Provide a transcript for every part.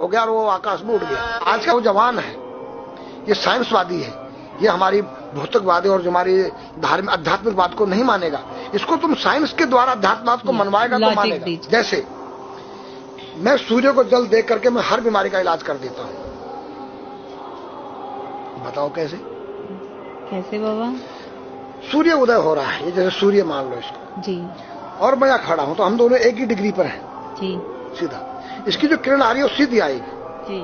हो गया और वो आकाश में उड़ गया। आज का वो जवान है, ये साइंसवादी है, ये हमारी भौतिकवादी और जो हमारी धार्मिक आध्यात्मिकवाद को नहीं मानेगा। इसको तुम साइंस के द्वारा अध्यात्मवाद को मनवाएगा तो मानेगा। जैसे मैं सूर्य को जल देख करके मैं हर बीमारी का इलाज कर देता हूं। बताओ कैसे? कैसे बाबा? सूर्य उदय हो रहा है, ये जैसे सूर्य मान लो इसको जी, और मैं यहाँ खड़ा हूं तो हम दोनों एक ही डिग्री पर हैं जी, सीधा। इसकी जो किरण आ रही है वो सीधी आएगी। जी,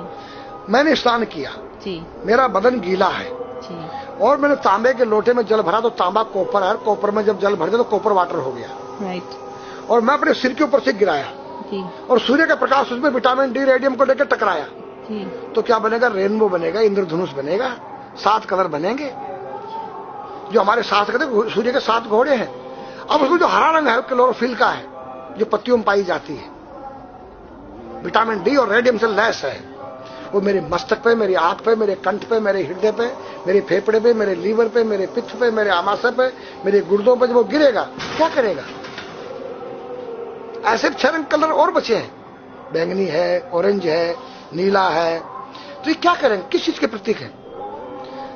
मैंने स्नान किया जी, मेरा बदन गीला है जी, और मैंने तांबे के लोटे में जल भरा तो तांबा कॉपर है, कोपर में जब जल भर दिया तो कॉपर वाटर हो गया। राइट। और मैं अपने सिर के ऊपर से गिराया जी, और सूर्य का प्रकाश उसमें विटामिन डी रेडियम को लेकर टकराया जी, तो क्या बनेगा? रेनबो बनेगा, इंद्रधनुष बनेगा, 7 कलर बनेंगे। जो हमारे 7 कहते सूर्य के 7 घोड़े हैं। अब उसको जो हरा रंग है क्लोरोफिल का है, जो पत्तियों में पाई जाती है, विटामिन डी और रेडियम से लैस है। वो मेरे मस्तक पे, मेरी आंख पे, मेरे कंठ पे, मेरे हृदय पे, मेरे फेफड़े पे, मेरे लीवर पे, मेरे पित्त पे, मेरे आमाशय पे, मेरे गुर्दों पे जब वो गिरेगा क्या करेगा? ऐसे 6 रंग कलर और बचे हैं, बैंगनी है, ऑरेंज है, नीला है। तो ये क्या करेंगे? किस चीज के प्रतीक है?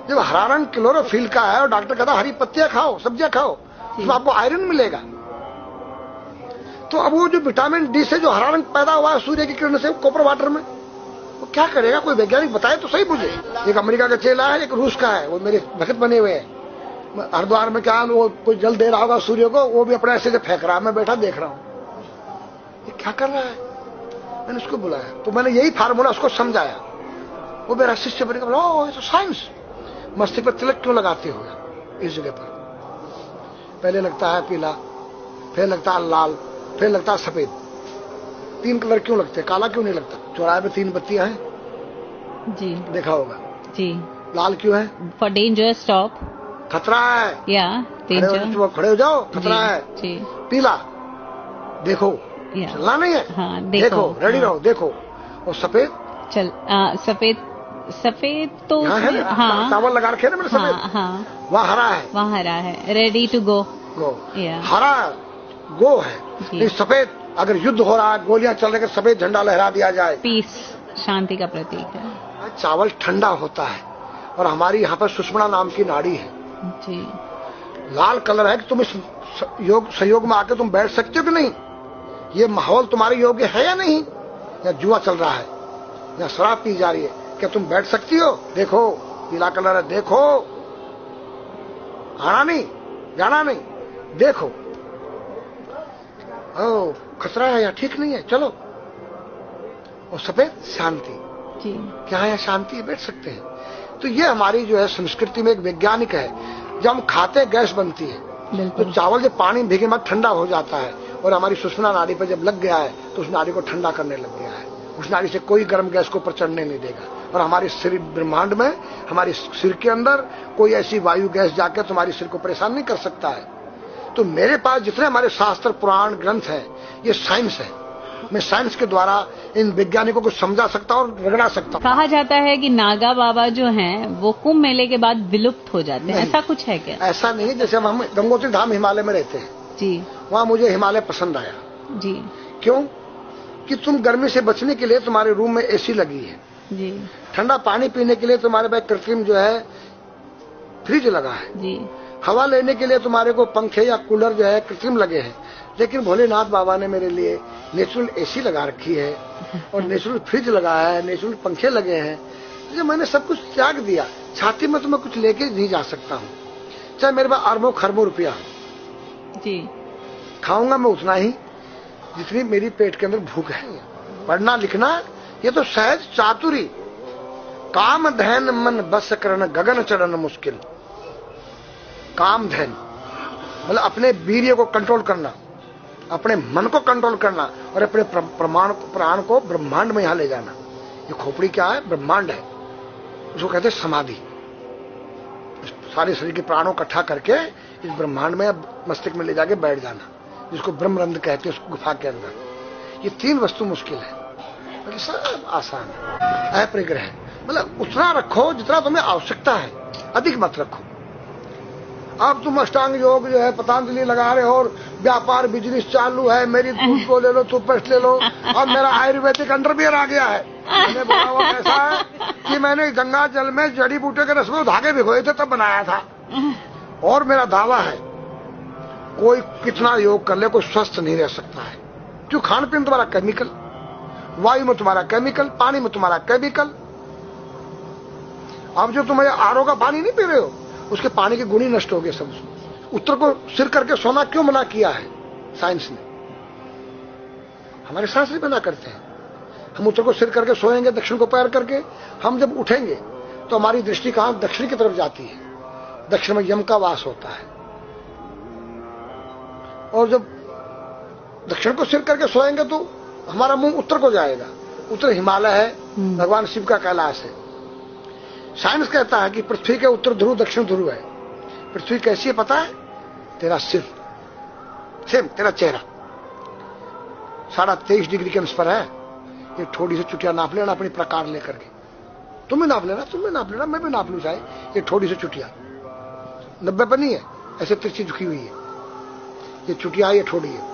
जब हरा रंग क्लोरोफिल का है और डॉक्टर कहता हरी पत्तियां खाओ, सब्जियां खाओ, तो आपको आयरन मिलेगा। तो अब वो जो विटामिन डी से जो हरा रंग पैदा हुआ है सूर्य की किरण से कॉपर वाटर में, वो क्या करेगा? कोई वैज्ञानिक बताए तो सही मुझे। एक अमेरिका का चेला है, एक रूस का है, वो मेरे भक्त बने हुए हैं। हरिद्वार में क्या वो कोई जल दे रहा होगा सूर्य को, वो भी अपने ऐसे फेंक रहा है, मैं बैठा देख रहा हूं ये क्या कर रहा है। मैंने उसको बुलाया तो मैंने यही फार्मूला उसको समझाया। वो मेरा शिष्य बनेगा। बोला ओ ये तो साइंस। मस्तिष्क पर तिलक क्यों लगाते हो इस जगह पर? पहले लगता है पीला, फिर लगता है लाल, फिर लगता है सफेद। 3 कलर क्यों लगते हैं? काला क्यों नहीं लगता? चौराहे पे 3 बत्तियां हैं, जी देखा होगा जी। लाल क्यों है? फॉर डेंजर, स्टॉप, खतरा है, या डेंजर, खड़े हो जाओ, खतरा है जी। पीला देखो, चलना नहीं है, हाँ, देखो रेडी रहो, देखो। और सफेद चल, सफेद तो हाँ, चावल लगा रखे ना मेरे सफेद, हाँ, वहाँ हरा है, वहाँ हरा है, रेडी टू गो। हरा गो है, सफेद अगर युद्ध हो रहा है, गोलियां चल रही है, सफेद झंडा लहरा दिया जाए, पीस, शांति का प्रतीक है। चावल ठंडा होता है और हमारी यहाँ पर सुषुम्ना नाम की नाड़ी है जी। लाल कलर है कि तुम इस योग सहयोग में आकर तुम बैठ सकते हो कि नहीं? ये माहौल तुम्हारे योग्य है या नहीं? या जुआ चल रहा है, या शराब पी जा रही है, क्या तुम बैठ सकती हो? देखो पीला कलर है, देखो, आना नहीं, जाना नहीं, देखो। ओ खतरा है या ठीक नहीं है, चलो। और सफेद शांति जी, क्या है शांति है, बैठ सकते हैं। तो ये हमारी जो है संस्कृति में एक वैज्ञानिक है। जब हम खाते हैं गैस बनती है, तो चावल जब पानी भीगे बाद ठंडा हो जाता है और हमारी सुषुम्ना नाड़ी पर जब लग गया है तो उस नाड़ी को ठंडा करने लग गया है। उस नाड़ी से कोई गर्म गैस को ऊपर चढ़ने नहीं देगा। और हमारे सिर ब्रह्मांड में, हमारे सिर के अंदर कोई ऐसी वायु गैस जाकर तुम्हारी सिर को परेशान नहीं कर सकता है। तो मेरे पास जितने हमारे शास्त्र पुराण ग्रंथ हैं, ये साइंस है। मैं साइंस के द्वारा इन वैज्ञानिकों को समझा सकता हूँ और रगड़ा सकता हूँ। कहा जाता है कि नागा बाबा जो हैं वो कुंभ मेले के बाद विलुप्त हो जाते हैं, ऐसा कुछ है क्या? ऐसा नहीं। जैसे हम गंगोत्री धाम हिमालय में रहते हैं जी, वहाँ मुझे हिमालय पसंद आया जी। क्यों? कि तुम गर्मी से बचने के लिए तुम्हारे रूम में एसी लगी है जी, ठंडा पानी पीने के लिए तुम्हारे पास कृत्रिम जो है फ्रिज लगा है जी, हवा लेने के लिए तुम्हारे को पंखे या कूलर जो है कृत्रिम लगे हैं। लेकिन भोलेनाथ बाबा ने मेरे लिए नेचुरल एसी लगा रखी है और नेचुरल फ्रिज लगाया है, नेचुरल पंखे लगे हैं। तो मैंने सब कुछ त्याग दिया। छाती में तो मैं कुछ लेके नहीं जा सकता हूँ, चाहे मेरे पास अरबों खरबों रुपया जी, खाऊंगा मैं उतना ही जितनी मेरी पेट के अंदर भूख है। पढ़ना लिखना ये तो सहज चातुरी, काम धैन मन बस करन गगन चढ़न मुश्किल। काम धैन मतलब अपने वीर्य को कंट्रोल करना, अपने मन को कंट्रोल करना और अपने प्राण को ब्रह्मांड में यहां ले जाना। ये खोपड़ी क्या है? ब्रह्मांड है। उसको कहते हैं समाधि। सारे शरीर के प्राणों इकट्ठा करके इस ब्रह्मांड में मस्तिष्क में ले जाके बैठ जाना, जिसको ब्रह्मरंध्र कहते हैं, उस गुफा के अंदर। ये 3 वस्तु मुश्किल है, सब आसान है। अपरिग्रह मतलब उतना रखो जितना तुम्हें आवश्यकता है, अधिक मत रखो। अब तुम अष्टांग योग जो है पतंजलि लगा रहे हो और व्यापार बिजनेस चालू है, मेरी दूध को ले लो, टूथपेस्ट ले लो, अब मेरा आयुर्वेदिक अंडरवियर आ गया है, मैंने बोला वो कैसा है कि मैंने गंगा जल में जड़ी बूटे के रस में धागे भिगोए थे तब बनाया था। और मेरा दावा है कोई कितना योग कर ले कोई स्वस्थ नहीं रह सकता है, क्यों? खान पीन तुम्हारा केमिकल, वायु में तुम्हारा केमिकल, पानी में तुम्हारा केमिकल। अब जो तुम आरओ का पानी नहीं पी रहे हो उसके पानी के गुण ही नष्ट हो गए सब। उत्तर को सिर करके सोना क्यों मना किया है साइंस ने? हमारे शास्त्र मना करते हैं। हम उत्तर को सिर करके सोएंगे, दक्षिण को पैर करके। हम जब उठेंगे तो हमारी दृष्टि कहां? दक्षिण की तरफ जाती है। दक्षिण में यम का वास होता है। और जब दक्षिण को सिर करके सोएंगे तो हमारा मुंह उत्तर को जाएगा। उत्तर हिमालय है, भगवान शिव का कैलाश है। साइंस कहता है कि पृथ्वी के उत्तर ध्रुव दक्षिण ध्रुव है। पृथ्वी कैसी है पता है? तेरा सिर, सेम तेरा चेहरा 23.5 डिग्री के अंश पर है। ये थोड़ी सी चुटिया नाप लेना अपनी प्रकार लेकर के। तुम भी नाप लेना, तुम भी नाप लेना, मैं भी नाप लू चाहे। ये थोड़ी सी चुटिया 90 पर नहीं है, ऐसे तिरछी झुकी हुई है। ये चुटिया ये थोड़ी है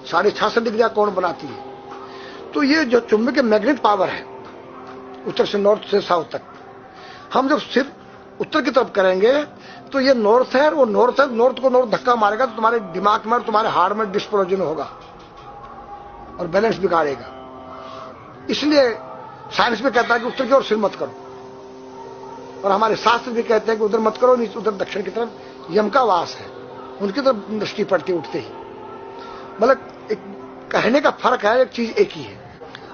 66.5 डिग्री कोण बनाती है। तो ये जो चुंबकीय मैग्नेट पावर है उत्तर से नॉर्थ से साउथ तक, हम जब सिर उत्तर की तरफ करेंगे तो ये नॉर्थ है, वो नॉर्थ है। नॉर्थ को नॉर्थ धक्का मारेगा तो तुम्हारे दिमाग में, तुम्हारे हार्ट में डिस्प्रोजन होगा और बैलेंस बिगाड़ेगा। इसलिए साइंस में कहता है कि उत्तर की ओर सिर मत करो, और हमारे शास्त्र भी कहते हैं कि उधर मत करो, नहीं उधर दक्षिण की तरफ यम का वास है, उनकी तरफ दृष्टि पड़ती उठते ही। मतलब एक कहने का फर्क है, एक चीज एक ही है।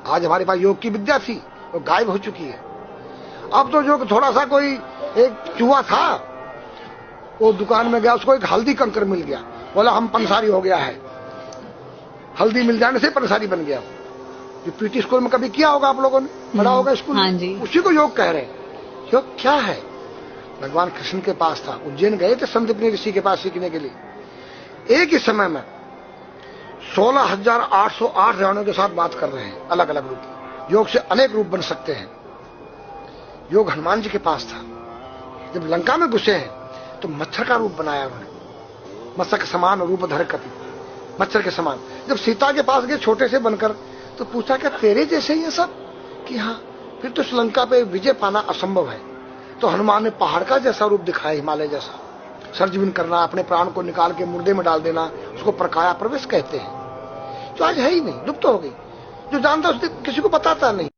आज हमारे पास योग की विद्या थी वो गायब हो चुकी है। अब तो जो थोड़ा सा कोई एक चूहा था वो दुकान में गया, उसको एक हल्दी कंकर मिल गया, बोला हम पंसारी हो गया है। हल्दी मिल जाने से पंसारी बन गया। ये पीटी स्कूल में कभी किया होगा आप लोगों ने, पढ़ा होगा स्कूल में। उसी को योग कह रहे हैं। योग क्या है? भगवान कृष्ण के पास था, उज्जैन गए थे संदीपनी ऋषि के पास सीखने के लिए। एक ही समय में 16,808 रावणों के साथ बात कर रहे हैं, अलग अलग रूप। योग से अनेक रूप बन सकते हैं। योग हनुमान जी के पास था। जब लंका में घुसे हैं तो मच्छर का रूप बनाया उन्होंने, मत्स्य के समान रूप धर कपि, मच्छर के समान। जब सीता के पास गए छोटे से बनकर तो पूछा क्या तेरे जैसे ही है सब? कि हाँ। फिर तो श्रीलंका पे विजय पाना असंभव है। तो हनुमान ने पहाड़ का जैसा रूप दिखाया, हिमालय जैसा। सर्जविन करना, अपने प्राण को निकाल के मुर्दे में डाल देना, उसको प्रकाया प्रवेश कहते हैं। जो आज है ही नहीं, लुप्त हो गई। जो जानता है किसी को बताता नहीं।